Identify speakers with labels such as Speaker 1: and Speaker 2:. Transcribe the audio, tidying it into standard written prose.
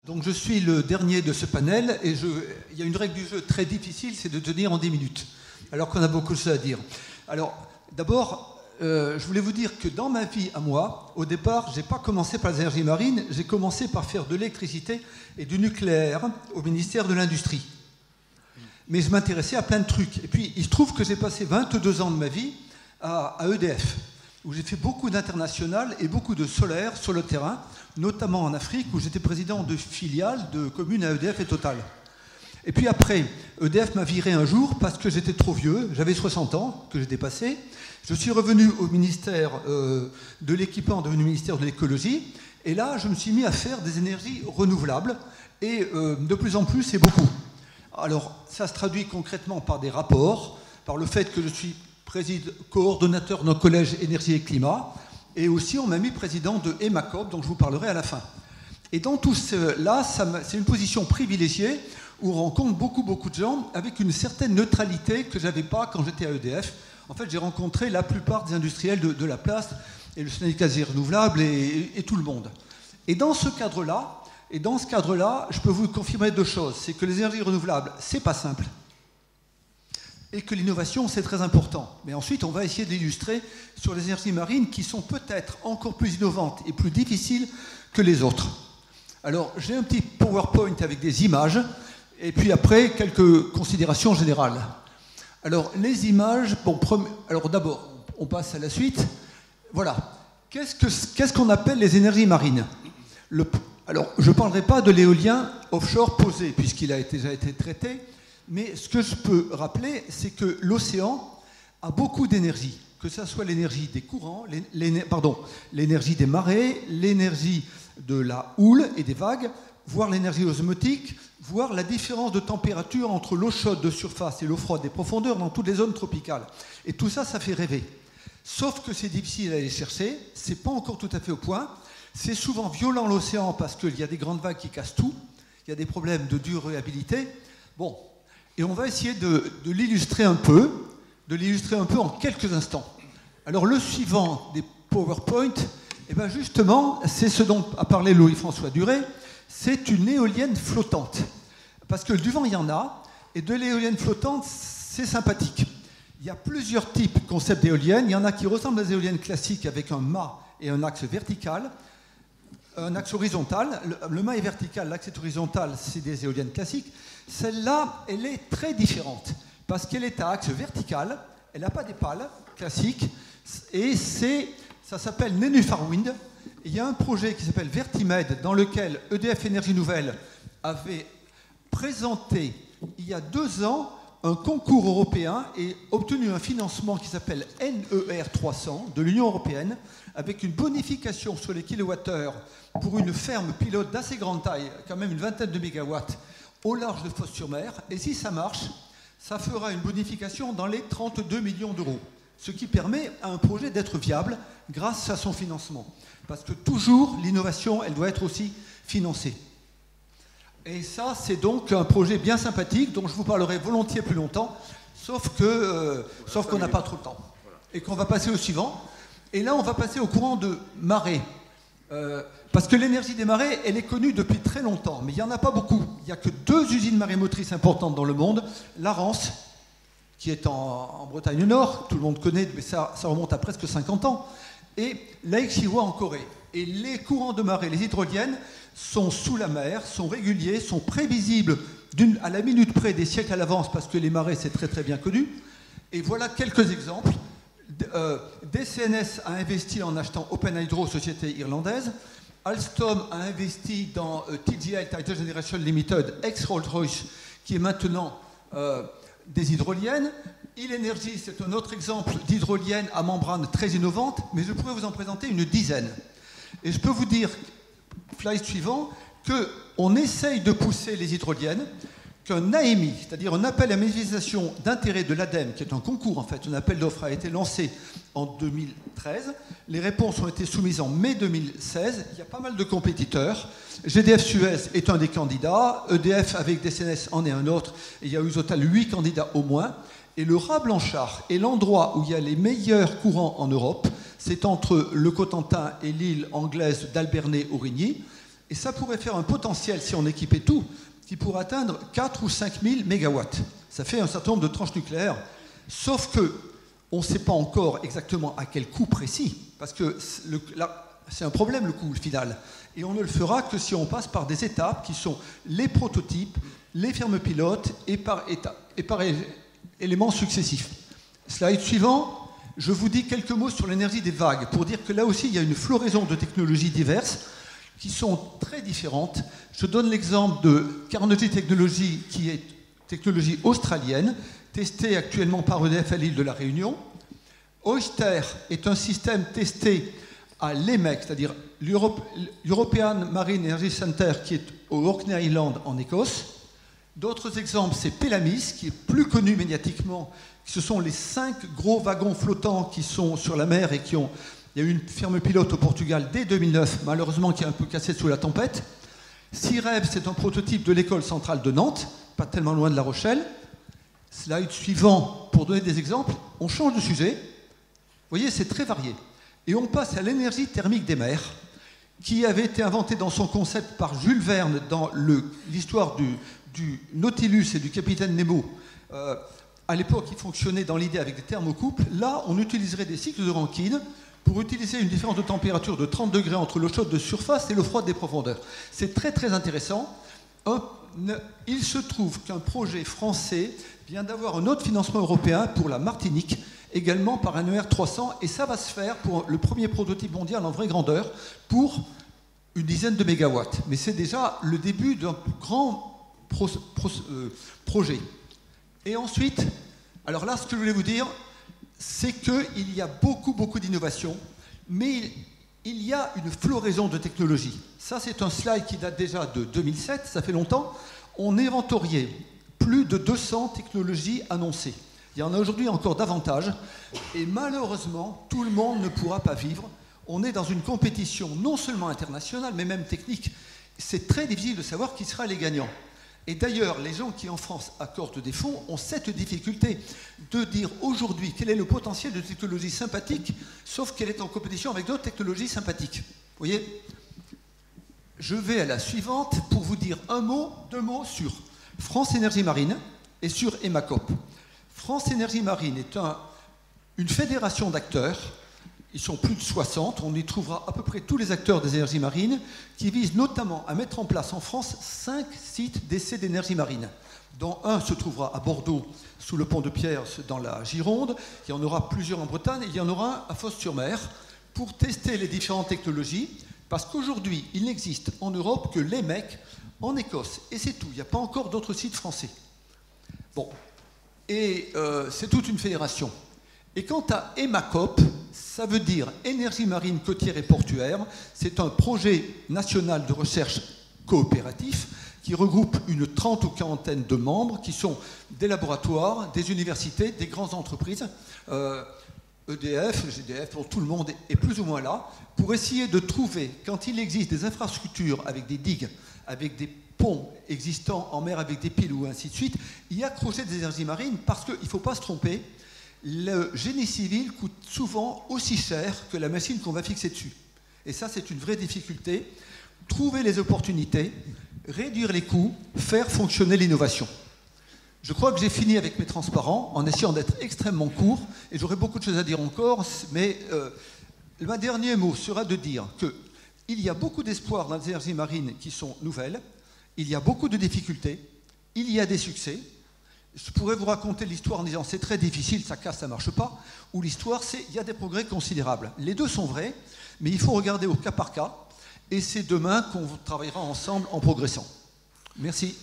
Speaker 1: Donc je suis le dernier de ce panel et il y a une règle du jeu très difficile, c'est de tenir en 10 minutes, alors qu'on a beaucoup de choses à dire. Alors d'abord, je voulais vous dire que dans ma vie à moi, au départ, je n'ai pas commencé par les énergies marines, j'ai commencé par faire de l'électricité et du nucléaire au ministère de l'Industrie. Mais je m'intéressais à plein de trucs. Et puis il se trouve que j'ai passé 22 ans de ma vie à EDF, où j'ai fait beaucoup d'international et beaucoup de solaire sur le terrain, notamment en Afrique, où j'étais président de filiales de communes à EDF et Total. Et puis après, EDF m'a viré un jour parce que j'étais trop vieux, j'avais 60 ans, que j'ai dépassé. Je suis revenu au ministère de l'équipement, devenu ministère de l'écologie, et là, je me suis mis à faire des énergies renouvelables, et de plus en plus, et beaucoup. Alors, ça se traduit concrètement par des rapports, par le fait que je suis coordonnateur d'un collège énergie et climat, et aussi on m'a mis président de EMACOP, dont je vous parlerai à la fin. Et dans tout cela, c'est une position privilégiée où on rencontre beaucoup de gens avec une certaine neutralité que je n'avais pas quand j'étais à EDF. En fait, j'ai rencontré la plupart des industriels de la place, et le syndicat des renouvelables, et tout le monde. Et dans ce cadre-là, je peux vous confirmer deux choses. C'est que les énergies renouvelables, c'est pas simple, et que l'innovation, c'est très important. Mais ensuite, on va essayer d'illustrer sur les énergies marines qui sont peut-être encore plus innovantes et plus difficiles que les autres. Alors, j'ai un petit PowerPoint avec des images, et puis après, quelques considérations générales. Alors, les images, bon, alors d'abord, on passe à la suite. Voilà. Qu'est-ce qu'on appelle les énergies marines ? Alors, je ne parlerai pas de l'éolien offshore posé, puisqu'il a déjà été traité, mais ce que je peux rappeler, c'est que l'océan a beaucoup d'énergie, que ce soit l'énergie des courants, l'énergie des marées, l'énergie de la houle et des vagues, voire l'énergie osmotique, voire la différence de température entre l'eau chaude de surface et l'eau froide des profondeurs dans toutes les zones tropicales. Et tout ça, ça fait rêver. Sauf que c'est difficile à aller chercher, c'est pas encore tout à fait au point. C'est souvent violent l'océan parce qu'il y a des grandes vagues qui cassent tout, il y a des problèmes de durabilité. Bon. Et on va essayer de l'illustrer un peu en quelques instants. Alors le suivant des PowerPoint, eh ben justement, c'est ce dont a parlé Louis-François Duret, c'est une éolienne flottante. Parce que du vent, il y en a, et de l'éolienne flottante, c'est sympathique. Il y a plusieurs types, concepts d'éoliennes. Il y en a qui ressemblent à des éoliennes classiques avec un mât et un axe vertical. Un axe horizontal, le mât est vertical, l'axe est horizontal, c'est des éoliennes classiques. Celle-là, elle est très différente, parce qu'elle est à axe vertical, elle n'a pas des pales classiques, et ça s'appelle Nénuphar Wind. Il y a un projet qui s'appelle Vertimed, dans lequel EDF Énergie Nouvelle avait présenté, il y a 2 ans, un concours européen et obtenu un financement qui s'appelle NER 300 de l'Union européenne, avec une bonification sur les kilowattheures pour une ferme pilote d'assez grande taille, quand même une vingtaine de mégawatts, au large de Fos-sur-Mer. Et si ça marche, ça fera une bonification dans les 32 millions d'euros, ce qui permet à un projet d'être viable grâce à son financement. Parce que toujours, l'innovation, elle doit être aussi financée. Et ça, c'est donc un projet bien sympathique, dont je vous parlerai volontiers plus longtemps, sauf qu'on n'a pas trop le temps. Et qu'on va passer au suivant. Et là, on va passer au courant de marée. Parce que l'énergie des marées, elle est connue depuis très longtemps, mais il n'y en a pas beaucoup. Il n'y a que 2 usines marémotrices importantes dans le monde. La Rance, qui est en Bretagne du Nord, tout le monde connaît, mais ça remonte à presque 50 ans, et Lake-Chihuahua en Corée. Et les courants de marée, les hydroliennes, sont sous la mer, sont réguliers, sont prévisibles à la minute près des siècles à l'avance, parce que les marées, c'est très bien connu. Et voilà quelques exemples. DCNS a investi en achetant Open Hydro, société irlandaise. Alstom a investi dans TGL, Tidal Generation Limited, ex-Rolls-Royce, qui est maintenant des hydroliennes. Energy, c'est un autre exemple d'hydrolienne à membrane très innovante, mais je pourrais vous en présenter une dizaine. Et je peux vous dire, slide suivant, qu'on essaye de pousser les hydroliennes, qu'un AMI, c'est-à-dire un appel à manifestation d'intérêt de l'ADEME, qui est un concours en fait, un appel d'offres a été lancé en 2013. Les réponses ont été soumises en mai 2016. Il y a pas mal de compétiteurs. GDF Suez est un des candidats. EDF avec DCNS en est un autre. Et il y a eu au total 8 candidats au moins. Et le Raz-Blanchard est l'endroit où il y a les meilleurs courants en Europe. C'est entre le Cotentin et l'île anglaise d'Albernay-Aurigny. Et ça pourrait faire un potentiel, si on équipait tout, qui pourrait atteindre 4 ou 5 000 mégawatts. Ça fait un certain nombre de tranches nucléaires. Sauf que on ne sait pas encore exactement à quel coût précis, parce que c'est un problème, le coût final. Et on ne le fera que si on passe par des étapes qui sont les prototypes, les fermes pilotes et par éléments successifs. Slide suivant, je vous dis quelques mots sur l'énergie des vagues, pour dire que là aussi, il y a une floraison de technologies diverses qui sont très différentes. Je donne l'exemple de Carnegie Technologies, qui est technologie australienne, testée actuellement par EDF à l'île de la Réunion. Oyster est un système testé à l'EMEC, c'est-à-dire l'European Marine Energy Center, qui est au Orkney Island en Écosse. D'autres exemples, c'est Pelamis, qui est plus connu médiatiquement. Ce sont les 5 gros wagons flottants qui sont sur la mer et qui ont... Il y a eu une ferme pilote au Portugal dès 2009, malheureusement qui est un peu cassée sous la tempête. CIREV, c'est un prototype de l'école centrale de Nantes, pas tellement loin de La Rochelle. Slide suivant, pour donner des exemples, on change de sujet. Vous voyez, c'est très varié. Et on passe à l'énergie thermique des mers, qui avait été inventée dans son concept par Jules Verne dans l'histoire du Nautilus et du capitaine Nemo. À l'époque, il fonctionnait dans l'idée avec des thermocouples. Là, on utiliserait des cycles de Rankine pour utiliser une différence de température de 30 degrés entre l'eau chaude de surface et l'eau froide des profondeurs. C'est très très intéressant. Il se trouve qu'un projet français vient d'avoir un autre financement européen pour la Martinique, également par un ER300, et ça va se faire pour le premier prototype mondial en vraie grandeur pour une dizaine de mégawatts. Mais c'est déjà le début d'un grand projet. Et ensuite, alors là, ce que je voulais vous dire, c'est qu'il y a beaucoup d'innovations, mais il y a une floraison de technologies. Ça, c'est un slide qui date déjà de 2007, ça fait longtemps. On inventoriait plus de 200 technologies annoncées. Il y en a aujourd'hui encore davantage. Et malheureusement, tout le monde ne pourra pas vivre. On est dans une compétition non seulement internationale, mais même technique. C'est très difficile de savoir qui sera les gagnants. Et d'ailleurs, les gens qui en France accordent des fonds ont cette difficulté de dire aujourd'hui quel est le potentiel de technologie sympathique, sauf qu'elle est en compétition avec d'autres technologies sympathiques. Vous voyez ? Je vais à la suivante pour vous dire deux mots sur France Énergie Marine et sur EMACOP. France Énergie Marine est une fédération d'acteurs. Ils sont plus de 60, on y trouvera à peu près tous les acteurs des énergies marines, qui visent notamment à mettre en place en France 5 sites d'essais d'énergie marine, dont un se trouvera à Bordeaux, sous le pont de Pierre, dans la Gironde. Il y en aura plusieurs en Bretagne, et il y en aura un à Fos-sur-Mer, pour tester les différentes technologies, parce qu'aujourd'hui, il n'existe en Europe que l'EMEC en Écosse, et c'est tout, il n'y a pas encore d'autres sites français. Bon, et c'est toute une fédération. Et quant à EMACOP, ça veut dire Énergie marine côtière et portuaire. C'est un projet national de recherche coopératif qui regroupe une 30 ou 40aine de membres qui sont des laboratoires, des universités, des grandes entreprises, EDF, GDF, tout le monde est plus ou moins là, pour essayer de trouver, quand il existe des infrastructures avec des digues, avec des ponts existants en mer avec des piles ou ainsi de suite, y accrocher des énergies marines, parce qu'il ne faut pas se tromper, le génie civil coûte souvent aussi cher que la machine qu'on va fixer dessus. Et ça, c'est une vraie difficulté. Trouver les opportunités, réduire les coûts, faire fonctionner l'innovation. Je crois que j'ai fini avec mes transparents, en essayant d'être extrêmement court, et j'aurais beaucoup de choses à dire encore, mais mon dernier mot sera de dire qu'il y a beaucoup d'espoir dans les énergies marines qui sont nouvelles, il y a beaucoup de difficultés, il y a des succès. Je pourrais vous raconter l'histoire en disant c'est très difficile, ça casse, ça ne marche pas, ou l'histoire c'est il y a des progrès considérables. Les deux sont vrais, mais il faut regarder au cas par cas, et c'est demain qu'on travaillera ensemble en progressant. Merci.